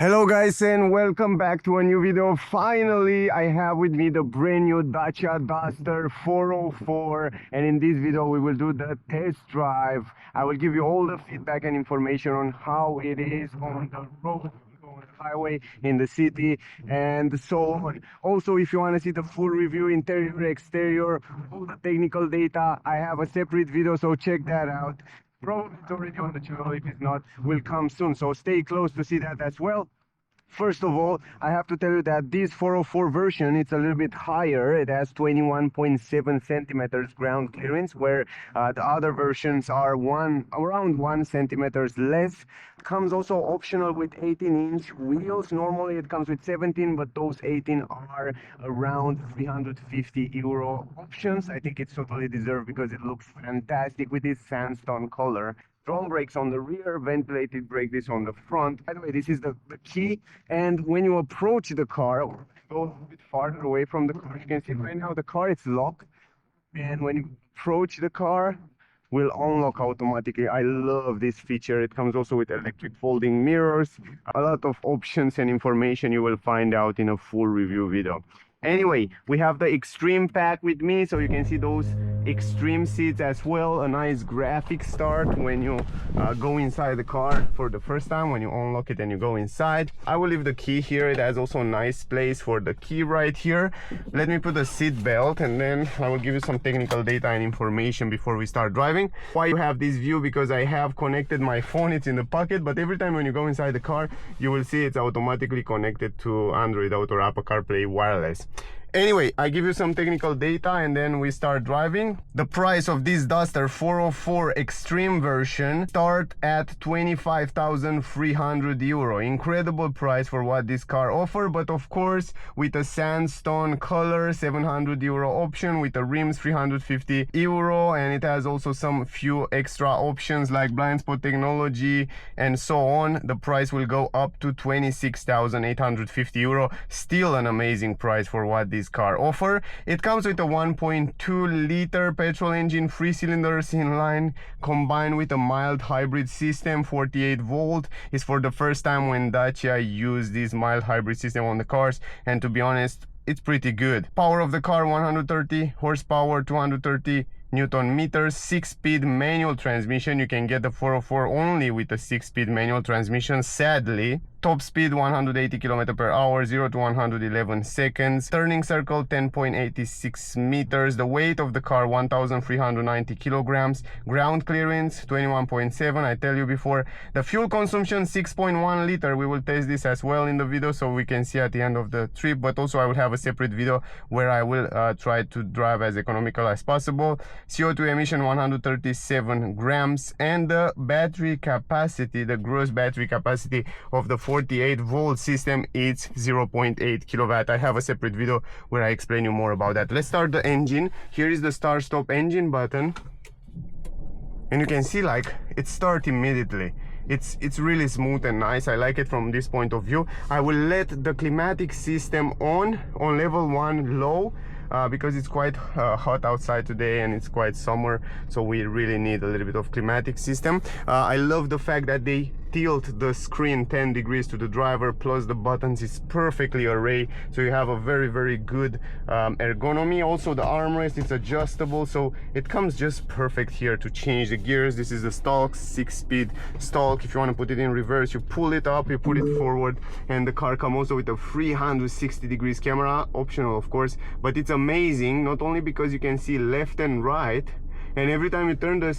Hello guys and welcome back to a new video. Finally, I have with me the brand new Dacia Duster 404, and in this video we will do the test drive. I will give you all the feedback and information on how it is on the road, on the highway, in the city, and so on. Also, if you want to see the full review, interior, exterior, all the technical data, I have a separate video, so check that out. Probably it's already on the channel. If it's not, will come soon, so stay close to see that as well. First of all, I have to tell you that this 404 version, it's a little bit higher. It has 21.7 centimeters ground clearance, where the other versions are around 1 centimeters less. Comes also optional with 18-inch wheels. Normally it comes with 17, but those 18 are around 350 euro options. I think it's totally deserved because it looks fantastic with this sandstone color. Drum brakes on the rear, ventilated brake disc on the front. By the way, this is the key, and when you approach the car, go a bit farther away from the car, you can see right now the car is locked, and when you approach the car, will unlock automatically. I love this feature. It comes also with electric folding mirrors. A lot of options and information you will find out in a full review video. Anyway, we have the extreme pack with me, so you can see those extreme seats as well. A nice graphic start when you go inside the car for the first time, when you unlock it and you go inside. I will leave the key here. It has also a nice place for the key right here. Let me put the seat belt, and then I will give you some technical data and information before we start driving. Why you have this view? Because I have connected my phone. It's in the pocket, but every time when you go inside the car, you will see it's automatically connected to Android Auto or Apple CarPlay wireless. Anyway, I give you some technical data and then we start driving. The price of this Duster 404 Extreme version start at 25,300 euro. Incredible price for what this car offer, but of course with a sandstone color, 700 euro option, with the rims 350 euro, and it has also some few extra options like blind spot technology and so on. The price will go up to 26,850 euro. Still an amazing price for what this car offer. It comes with a 1.2 liter petrol engine, 3 cylinders inline, combined with a mild hybrid system. 48 volt is for the first time when Dacia used this mild hybrid system on the cars, and to be honest, it's pretty good. Power of the car 130 horsepower, 230 Newton meters, 6-speed manual transmission. You can get the 404 only with a 6-speed manual transmission, sadly. Top speed 180 km per hour, 0 to 111 seconds. Turning circle 10.86 meters. The weight of the car 1,390 kilograms. Ground clearance 21.7. I tell you before. The fuel consumption 6.1 liter. We will test this as well in the video, so we can see at the end of the trip. But also I will have a separate video where I will try to drive as economical as possible. CO2 emission 137 grams, and the battery capacity, the gross battery capacity of the 48 volt system, it's 0.8 kilowatt. I have a separate video where I explain you more about that. Let's start the engine. Here is the start stop engine button, and you can see like it starts immediately. It's really smooth and nice. I like it from this point of view. I will let the climatic system on level 1 low, because it's quite hot outside today and it's quite summer, so we really need a little bit of climatic system. I love the fact that they tilt the screen 10 degrees to the driver, plus the buttons is perfectly arrayed, so you have a very good ergonomy. Also the armrest is adjustable, so it comes just perfect here to change the gears. This is the stalk, 6-speed stalk. If you want to put it in reverse, you pull it up, you put it forward, and the car comes also with a 360 degrees camera, optional of course. But it's amazing, not only because you can see left and right, and every time you turn the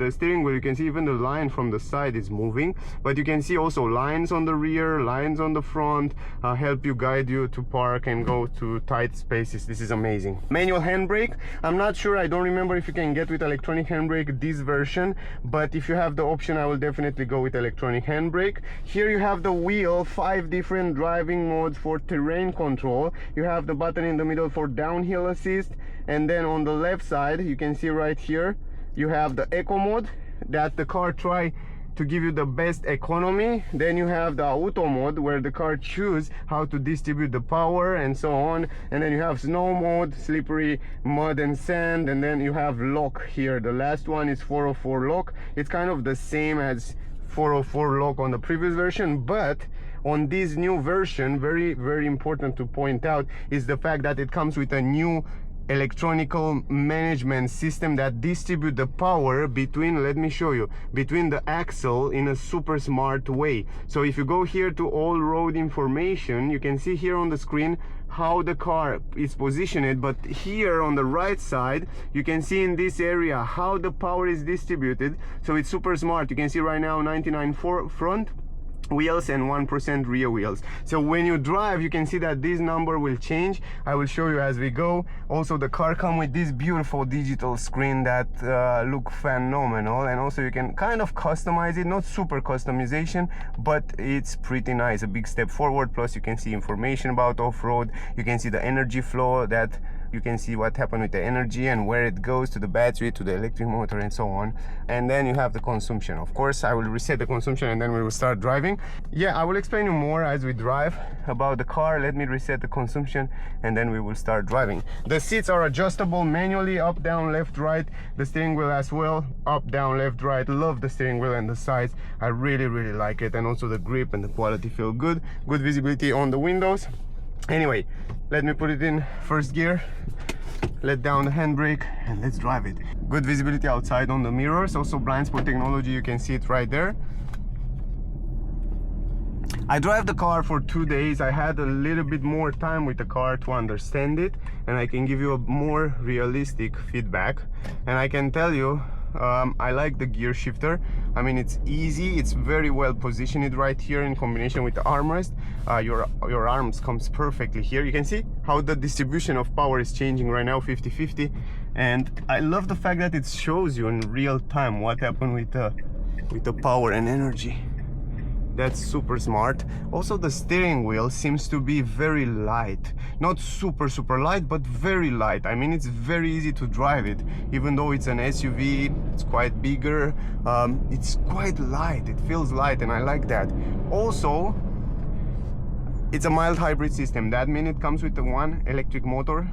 steering wheel, you can see even the line from the side is moving, but you can see also lines on the rear, lines on the front, help you, guide you to park and go to tight spaces. This is amazing. Manual handbrake, I'm not sure, I don't remember if you can get with electronic handbrake this version, but if you have the option, I will definitely go with electronic handbrake. Here you have the wheel, 5 different driving modes for terrain control. You have the button in the middle for downhill assist, and then on the left side you can see right here you have the eco mode, that the car try to give you the best economy. Then you have the auto mode, where the car choose how to distribute the power and so on. And then you have snow mode, slippery, mud and sand, and then you have lock here. The last one is 404 lock. It's kind of the same as 404 lock on the previous version, but on this new version, very important to point out, is the fact that it comes with a new electronical management system that distribute the power between, let me show you, between the axle in a super smart way. So if you go here to all road information, you can see here on the screen how the car is positioned, but here on the right side you can see in this area how the power is distributed. So it's super smart. You can see right now 99 front wheels and 1% rear wheels. So when you drive, you can see that this number will change. I will show you as we go. Also, the car comes with this beautiful digital screen that look phenomenal, and also you can kind of customize it, not super customization, but it's pretty nice. A big step forward. Plus you can see information about off-road. You can see the energy flow, that you can see what happened with the energy and where it goes to the battery, to the electric motor, and so on. And then you have the consumption. Of course, I will reset the consumption and then we will start driving. Yeah, I will explain you more as we drive about the car. Let me reset the consumption and then we will start driving. The seats are adjustable manually, up, down, left, right. The steering wheel as well, up, down, left, right. Love the steering wheel and the sides. I really like it. And also the grip and the quality feel good. Good visibility on the windows. Anyway, let me put it in first gear, let down the handbrake, and let's drive it. Good visibility outside on the mirrors, also blind spot technology, you can see it right there. I drive the car for 2 days. I had a little bit more time with the car to understand it, and I can give you a more realistic feedback. And I can tell you, I like the gear shifter. I mean, it's easy, it's very well positioned right here in combination with the armrest. Your arms comes perfectly here. You can see how the distribution of power is changing right now, 50-50. And I love the fact that it shows you in real time what happened with the power and energy. That's super smart. Also, the steering wheel seems to be very light, not super light, but very light. I mean, it's very easy to drive it, even though it's an SUV. It's quite bigger. It's quite light. It feels light, and I like that. Also, it's a mild hybrid system. That means it comes with the one electric motor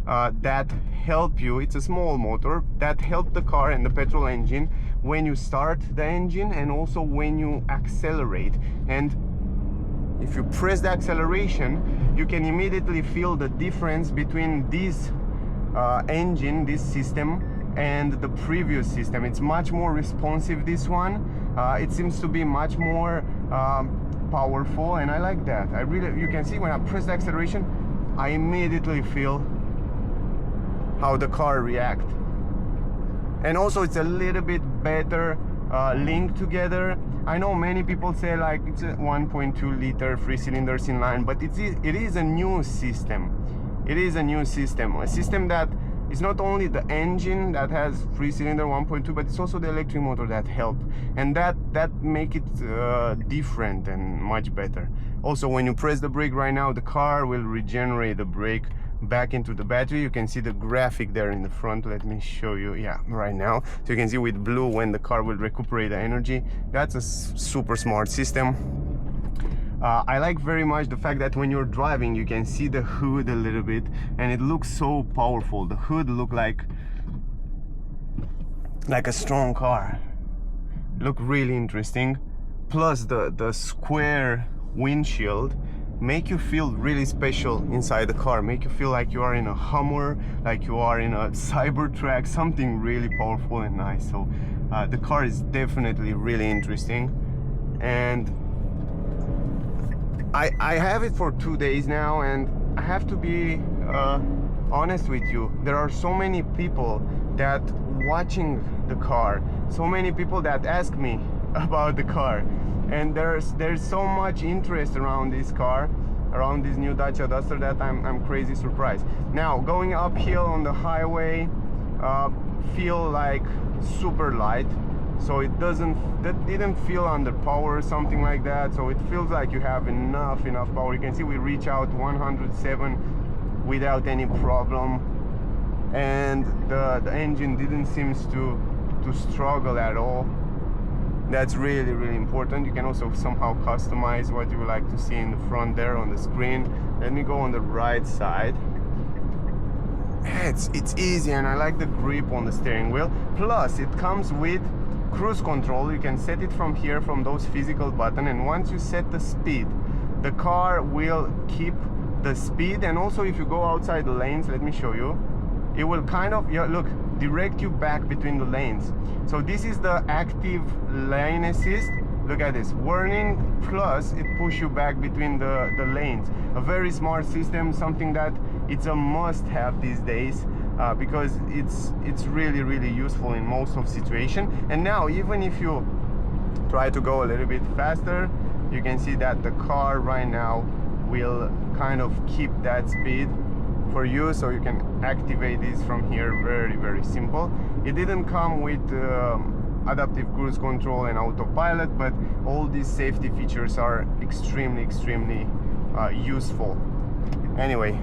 that help you. It's a small motor that help the car and the petrol engine when you start the engine, and also when you accelerate. And if you press the acceleration, you can immediately feel the difference between this engine, this system, and the previous system. It's much more responsive, this one. It seems to be much more powerful, and I like that. You can see when I press the acceleration, I immediately feel how the car reacts. And also it's a little bit better linked together. I know many people say like it's a 1.2 liter 3 cylinders inline, but it is a new system. It is a new system, a system that is not only the engine that has 3 cylinder 1.2, but it's also the electric motor that help, and that make it different and much better. Also, when you press the brake right now, the car will regenerate the brake back into the battery. You can see the graphic there in the front. Let me show you. Yeah, right now, so you can see with blue when the car will recuperate the energy. That's a super smart system. I like very much the fact that when you're driving, you can see the hood a little bit, and it looks so powerful. The hood look like a strong car. Look really interesting. Plus the square windshield make you feel really special inside the car, make you feel like you are in a Hummer, like you are in a Cybertruck, something really powerful and nice. So the car is definitely really interesting, and I have it for 2 days now, and I have to be honest with you. There are so many people that watching the car, so many people that ask me about the car, and there's so much interest around this car, around this new Dacia Duster, that I'm crazy surprised. Now, going uphill on the highway, feel like super light, so that didn't feel under power or something like that. So it feels like you have enough power. You can see we reach out 107 without any problem, and the engine didn't seem to struggle at all. That's really, really important. You can also somehow customize what you would like to see in the front there on the screen. Let me go on the right side. It's easy, and I like the grip on the steering wheel. Plus, it comes with cruise control. You can set it from here, from those physical buttons, and once you set the speed, the car will keep the speed, and also if you go outside the lanes, let me show you, it will kind of, yeah, look, direct you back between the lanes. So this is the active lane assist. Look at this, warning plus it push you back between the lanes. A very smart system, something that it's a must-have these days, because it's really useful in most of situation. And now even if you try to go a little bit faster, you can see that the car right now will kind of keep that speed for you, so you can activate this from here. Very simple. It didn't come with adaptive cruise control and autopilot, but all these safety features are extremely useful. Anyway,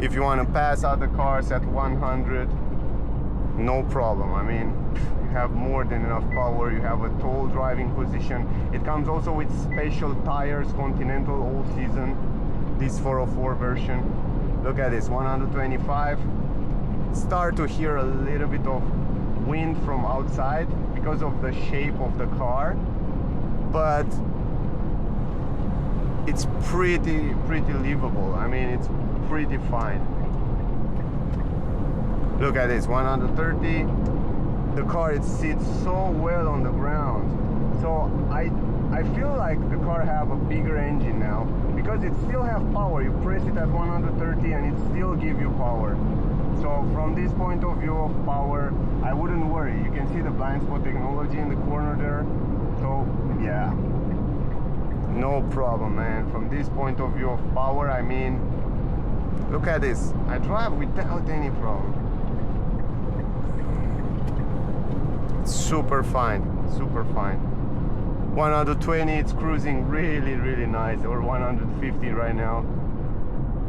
if you want to pass other cars at 100, no problem. I mean, you have more than enough power. You have a tall driving position. It comes also with special tires, Continental all season, this 404 version. Look at this, 125. Start to hear a little bit of wind from outside because of the shape of the car, but it's pretty livable. I mean, it's pretty fine. Look at this, 130. The car, it sits so well on the ground. So I feel like the car have a bigger engine now, because it still have power. You press it at 130 and it still give you power. So from this point of view of power, I wouldn't worry. You can see the blind spot technology in the corner there. So yeah, no problem, man. From this point of view of power, I mean, look at this. I drive without any problem. It's super fine. 120, it's cruising really nice, or 150 right now.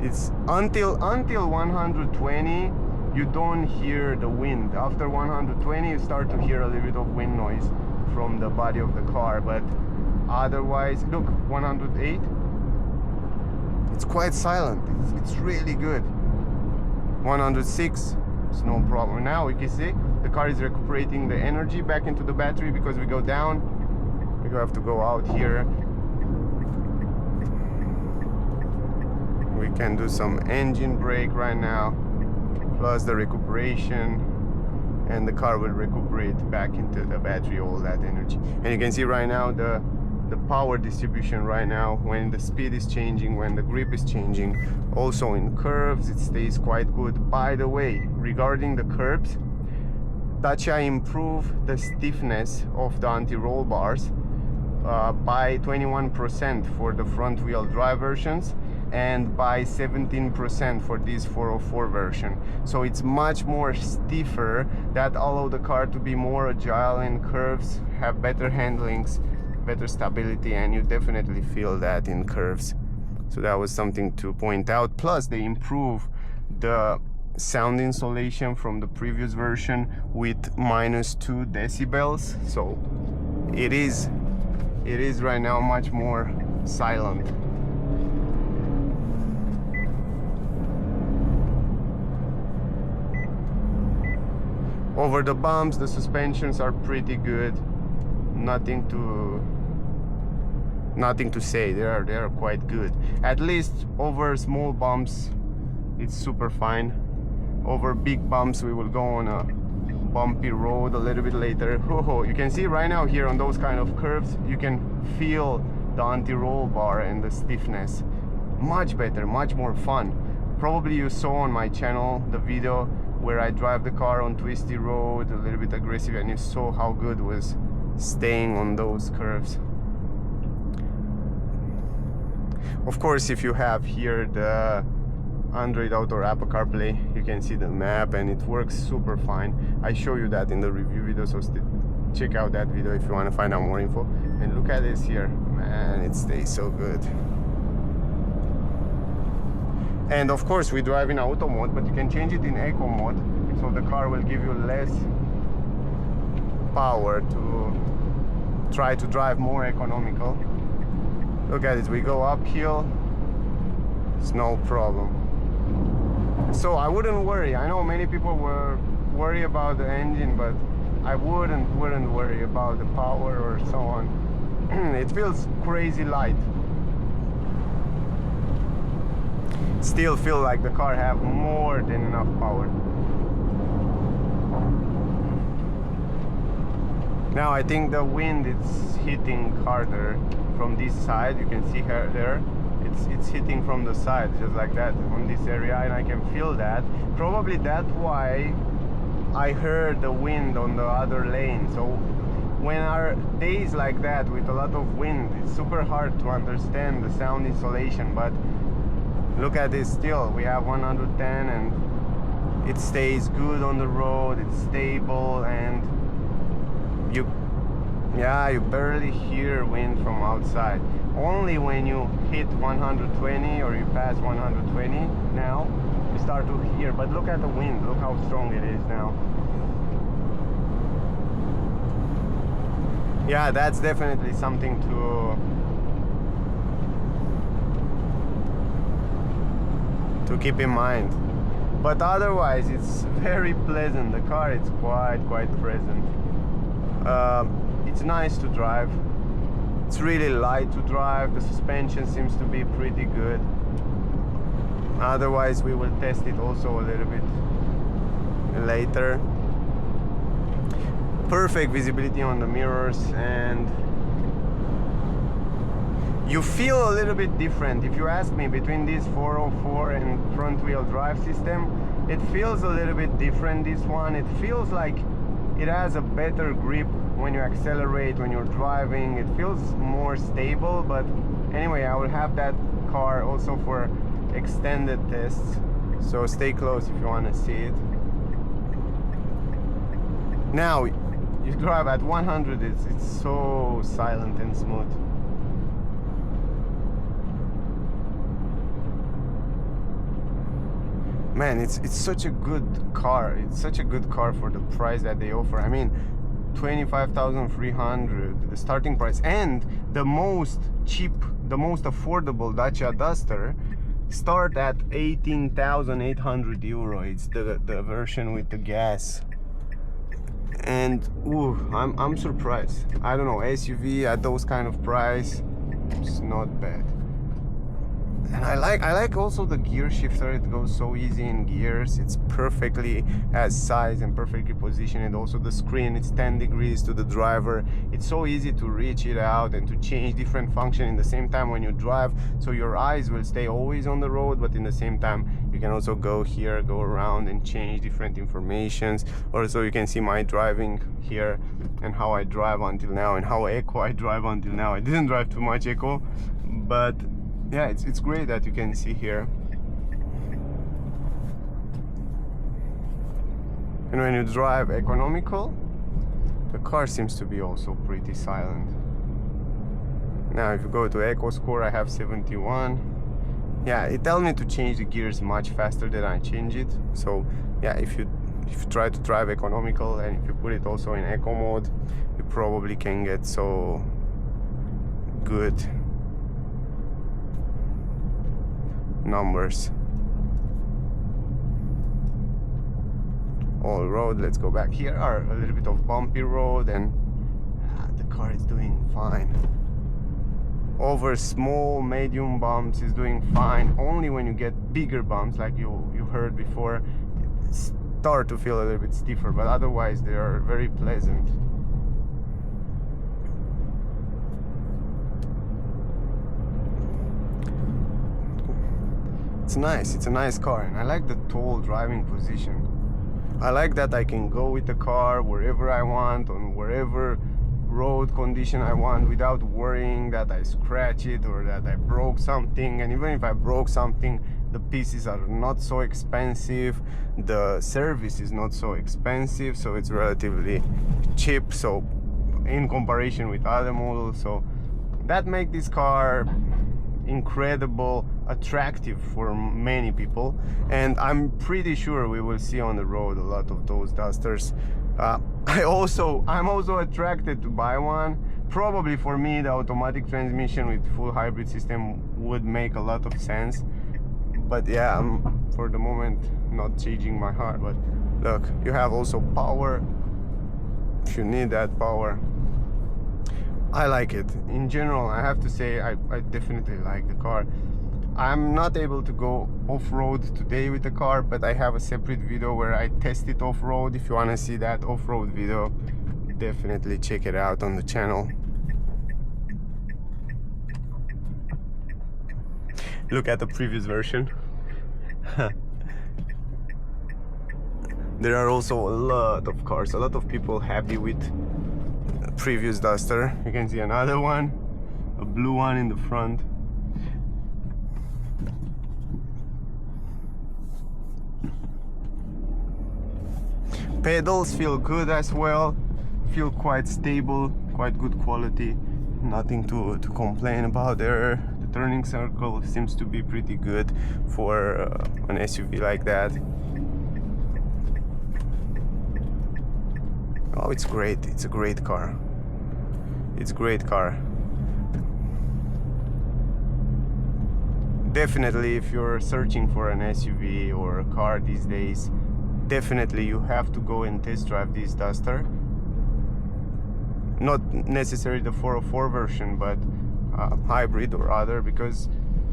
It's until 120 you don't hear the wind. After 120 you start to hear a little bit of wind noise from the body of the car, but otherwise, look, 108, it's quite silent. It's really good. 106, it's no problem. Now you can see the car is recuperating the energy back into the battery, because we go down, we have to go out here. We can do some engine brake right now, plus the recuperation, and the car will recuperate back into the battery all that energy. And you can see right now the power distribution right now, when the speed is changing, when the grip is changing. Also in curves it stays quite good. By the way, regarding the curbs, Dacia improved the stiffness of the anti-roll bars by 21% for the front wheel drive versions, and by 17% for this 404 version. So it's much more stiffer. That allow the car to be more agile in curves, have better handlings, better stability, and you definitely feel that in curves. So that was something to point out. Plus they improve the sound insulation from the previous version with -2 decibels. So it is right now much more silent. Over the bumps, the suspensions are pretty good. Nothing to say. They are quite good. At least over small bumps, it's super fine. Over big bumps, we will go on a bumpy road a little bit later. Oh, you can see right now here on those kind of curves, you can feel the anti-roll bar and the stiffness. Much better, much more fun. Probably you saw on my channel the video where I drive the car on twisty road, a little bit aggressive, and you saw how good it was staying on those curves. Of course, if you have here the Android Auto or Apple CarPlay, you can see the map and it works super fine. I show you that in the review video, so check out that video if you want to find out more info. And look at this here, man, it stays so good. And of course we drive in auto mode, but you can change it in eco mode, so the car will give you less power to try to drive more economical. Look at it, we go uphill, it's no problem. So I wouldn't worry. I know many people were worried about the engine, but I wouldn't worry about the power or so on. It feels crazy light. still feel like the car have more than enough power. Now I think the wind is hitting harder from this side. You can see her there. It's hitting from the side, just like that, on this area, and I can feel that. Probably that's why I heard the wind on the other lane. So when our days like that with a lot of wind, it's super hard to understand the sound insulation. But look at this, still we have 110 and it stays good on the road, it's stable, and you barely hear wind from outside. Only when you hit 120 or you pass 120 now you start to hear. But look at the wind, look how strong it is now. Yeah, that's definitely something to keep in mind. But otherwise it's very pleasant. The car is quite pleasant. It's nice to drive. It's really light to drive. The suspension seems to be pretty good. Otherwise we will test it also a little bit later. Perfect visibility on the mirrors, and you feel a little bit different. If you ask me, between this 404 and front wheel drive system, it feels a little bit different. This one, it feels like it has a better grip when you accelerate, when you're driving. It feels more stable. But anyway, I will have that car also for extended tests, so stay close if you want to see it. Now you drive at 100, it's so silent and smooth. Man, it's such a good car. It's such a good car for the price that they offer. I mean, 25,300 the starting price, and the most cheap, the most affordable Dacia Duster start at 18,800 euro. It's the version with the gas. And ooh, I'm surprised. I don't know, SUV at those kind of price, it's not bad. And I like also the gear shifter. It goes so easy in gears. It's perfectly has size and perfectly positioned. And also the screen, it's 10 degrees to the driver. It's so easy to reach it out and to change different function in the same time when you drive. So your eyes will stay always on the road, but in the same time you can also go here, go around and change different informations. Also you can see my driving here and how I drive until now and how eco I drive until now. I didn't drive too much eco, but yeah, it's great that you can see here. And when you drive economical, the car seems to be also pretty silent. Now if you go to eco score, I have 71. Yeah, it tells me to change the gears much faster than I change it. So yeah, if you try to drive economical and if you put it also in eco mode, you probably can get so good numbers. All road, let's go back here, are a little bit of bumpy road, and the car is doing fine. Over small medium bumps is doing fine. Only when you get bigger bumps, like you heard before, it start to feel a little bit stiffer, but otherwise they are very pleasant. It's nice, it's a nice car, and I like the tall driving position. I like that I can go with the car wherever I want, on wherever road condition I want, without worrying that I scratch it or that I broke something. And even if I broke something, the pieces are not so expensive, the service is not so expensive, so it's relatively cheap, so in comparison with other models. So that makes this car incredible, attractive for many people, and I'm pretty sure we will see on the road a lot of those Dusters. I'm also attracted to buy one. Probably for me the automatic transmission with full hybrid system would make a lot of sense, but yeah, I'm for the moment not changing my heart. But look, you have also power if you need that power. I like it. In general, I have to say I definitely like the car. I'm not able to go off-road today with the car, but I have a separate video where I test it off-road. If you want to see that off-road video, definitely check it out on the channel. Look at the previous version. There are also a lot of cars, a lot of people happy with the previous Duster. You can see another one, a blue one in the front. Pedals feel good as well, feel quite stable, quite good quality, nothing to complain about there. The turning circle seems to be pretty good for an SUV like that. Oh, it's great, it's a great car. It's a great car. Definitely, if you're searching for an SUV or a car these days, definitely you have to go and test drive this Duster. Not necessarily the 404 version, but hybrid or other, because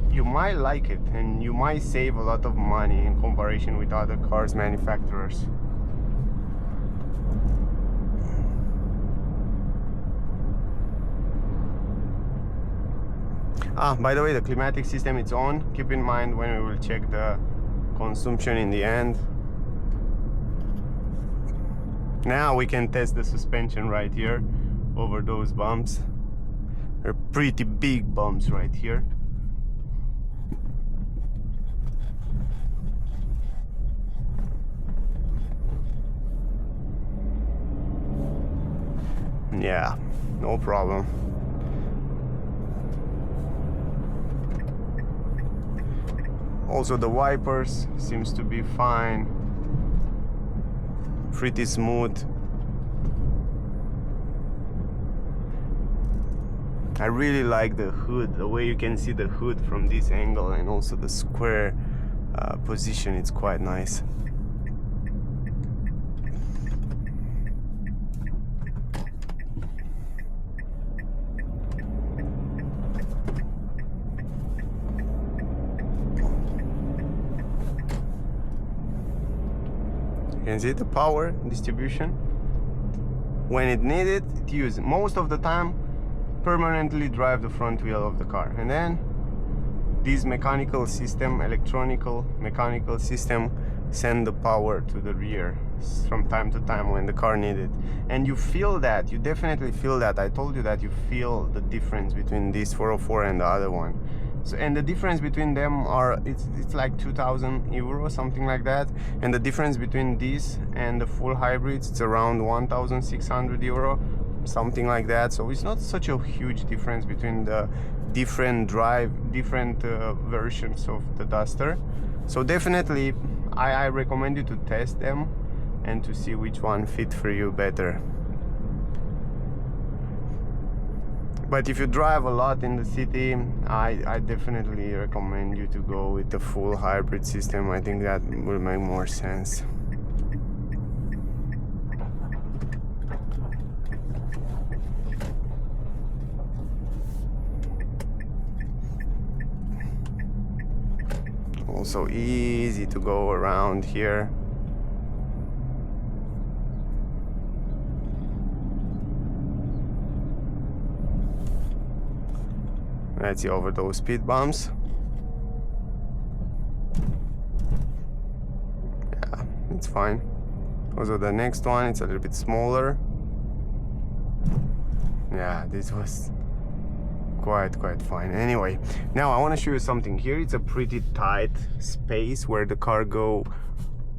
you might like it and you might save a lot of money in comparison with other cars manufacturers. By the way, the climatic system is on. Keep in mind when we will check the consumption in the end. Now we can test the suspension right here over those bumps. They're pretty big bumps right here. Yeah, no problem. Also the wipers seems to be fine, pretty smooth. I really like the hood, the way you can see the hood from this angle, and also the square position, it's quite nice. You can see the power distribution. When it needed, it used. Most of the time, permanently drive the front wheel of the car, and then this mechanical system, mechanical system, send the power to the rear from time to time when the car needed. And you feel that, you definitely feel that. I told you that you feel the difference between this 404 and the other one. So, and the difference between them are, it's like 2,000 euros, something like that. And the difference between this and the full hybrids, it's around 1,600 euro, something like that. So it's not such a huge difference between the different versions of the Duster. So definitely I recommend you to test them and to see which one fit for you better. But if you drive a lot in the city, I definitely recommend you to go with the full hybrid system. I think that will make more sense. Also easy to go around here. Let's see over those speed bumps. Yeah, it's fine. Also the next one, it's a little bit smaller. Yeah, this was quite fine. Anyway, now I want to show you something. Here it's a pretty tight space where the car go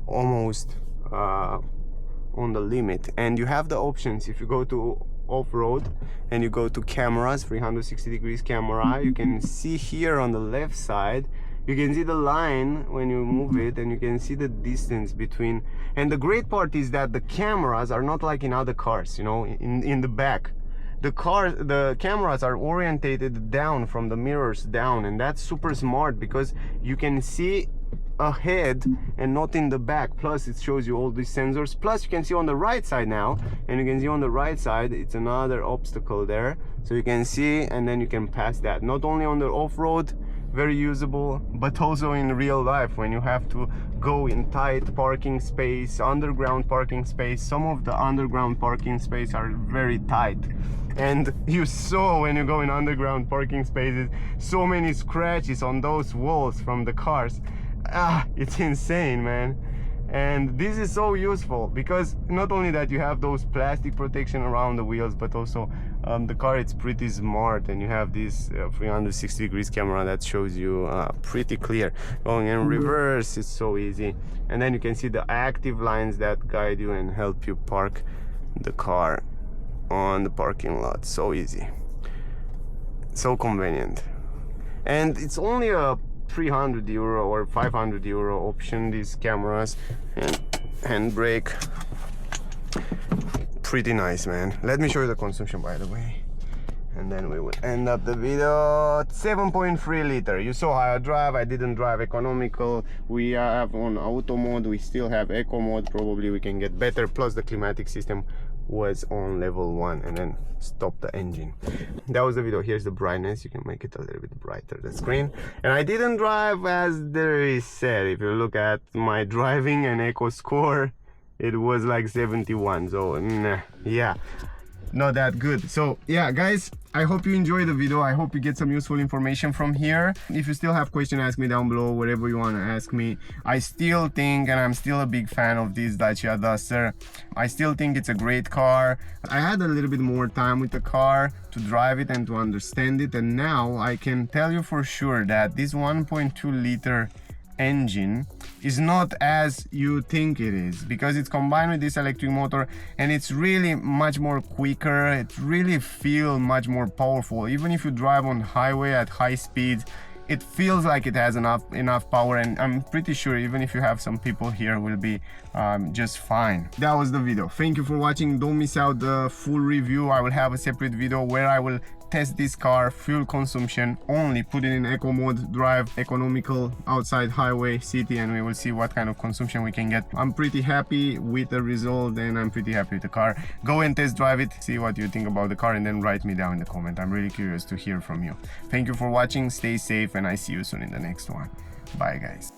almost on the limit, and you have the options. If you go to off-road and you go to cameras, 360 degrees camera, you can see here on the left side, you can see the line when you move it, and you can see the distance between. And the great part is that the cameras are not like in other cars, you know, in the back. The cameras are orientated down from the mirrors down, and that's super smart because you can see ahead and not in the back. Plus it shows you all these sensors. Plus you can see on the right side now, and you can see on the right side it's another obstacle there, so you can see, and then you can pass that. Not only on the off-road, very usable, but also in real life when you have to go in tight parking space, underground parking space. Some of the underground parking space are very tight, and you saw when you go in underground parking spaces so many scratches on those walls from the cars. It's insane, man. And this is so useful because not only that you have those plastic protection around the wheels, but also the car, it's pretty smart, and you have this 360 degrees camera that shows you pretty clear. Going in reverse is so easy, and then you can see the active lines that guide you and help you park the car on the parking lot. So easy, so convenient, and it's only a 300 euro or 500 euro option, these cameras. And handbrake, pretty nice, man. Let me show you the consumption, by the way, and then we will end up the video. 7.3 liter. You saw how I drive. I didn't drive economical. We have on auto mode, we still have eco mode. Probably we can get better, plus the climatic system was on level 1, and then stop the engine. That was the video. Here's the brightness. You can make it a little bit brighter, the screen. And I didn't drive as there is said. If you look at my driving and eco score, it was like 71. So yeah, not that good. So yeah, guys, I hope you enjoy the video. I hope you get some useful information from here. If you still have questions, ask me down below, whatever you want to ask me. I still think, and I'm still a big fan of this Dacia Duster. I still think it's a great car. I had a little bit more time with the car to drive it and to understand it, and now I can tell you for sure that this 1.2 liter engine is not as you think it is, because it's combined with this electric motor, and it's really much more quicker. It really feels much more powerful. Even if you drive on highway at high speeds, it feels like it has enough power, and I'm pretty sure even if you have some people here will be just fine. That was the video. Thank you for watching. Don't miss out the full review. I will have a separate video where I will test this car, fuel consumption only, put it in eco mode, drive economical outside highway, city, and we will see what kind of consumption we can get. I'm pretty happy with the result, and I'm pretty happy with the car. Go and test drive it, see what you think about the car, and then write me down in the comment. I'm really curious to hear from you. Thank you for watching. Stay safe, and I see you soon in the next one. Bye, guys.